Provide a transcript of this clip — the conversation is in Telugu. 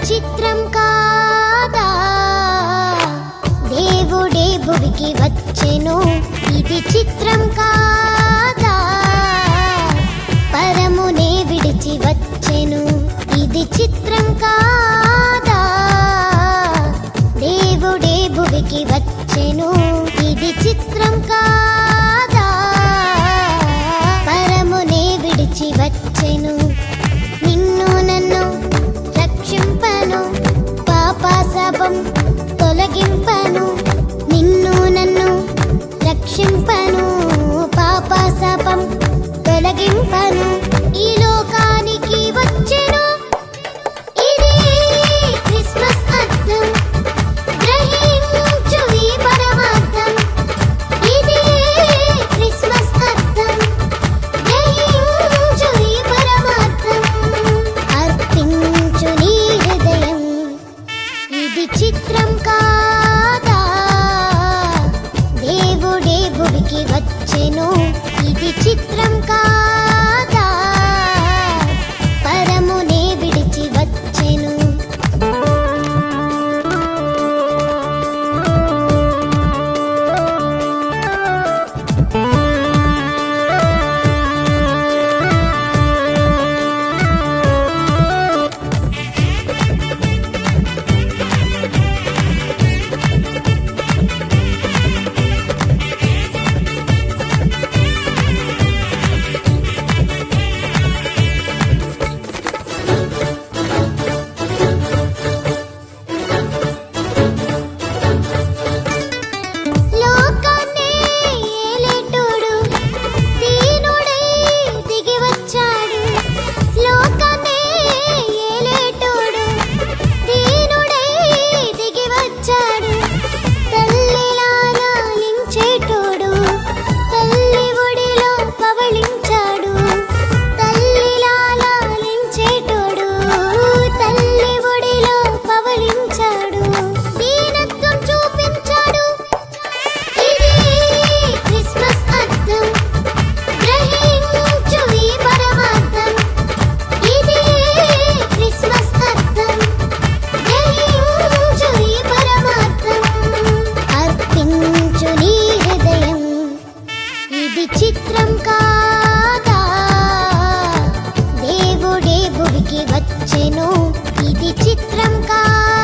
చిత్రం కాదా దేవుడే భువికి వచ్చెను. ఇది చిత్రం కాదా పరమునే విడిచి వచ్చెను. ఇది చిత్రం కాదా దేవుడే భువికి వచ్చెను. ఇది చిత్రం కాదా పరమునే విడిచి వచ్చెను. నిన్ను నన్ను రక్షింపను, పాపశాపం తొలగింపను. నిన్ను నన్ను రక్షింపను, పాపశాపం తొలగింపను. ఈ లోకానికి వచ్చెను. ఇది క్రిస్మస్ అర్థం, గ్రహించు ఈ పరమార్థం. ఇది క్రిస్మస్ అర్థం, గ్రహించు ఈ పరమార్థం. అర్పించు నీ హృదయం. ఇది చిత్రం కాదా దేవుడే భువికి వచ్చెను. ఇది చిత్రం కాదా పరమునే విడిచి వచ్చెను. లోకాన్నే ఏలేటోడు దీనుడై దిగి వచ్చాడు. లోకాన్నే ఏలేటోడు దీనుడై దిగి వచ్చాడు. తల్లిలా లాలించేటోడు తల్లి ఒడిలో పవళించాడు. తల్లిలా లాలించేటోడు తల్లి ఒడిలో పవళించాడు. దీనత్వం చూపించాడు. ఇది క్రిస్మస్ అర్థం, గ్రహించు ఈ పరమార్థం. ఇది క్రిస్మస్ అర్థం, గ్రహించు ఈ పరమార్థం. అర్పించు నీ హృదయం. ఇది చిత్రం కాదా దేవుడే భువికి వచ్చెను. ఇది చిత్రం కాదా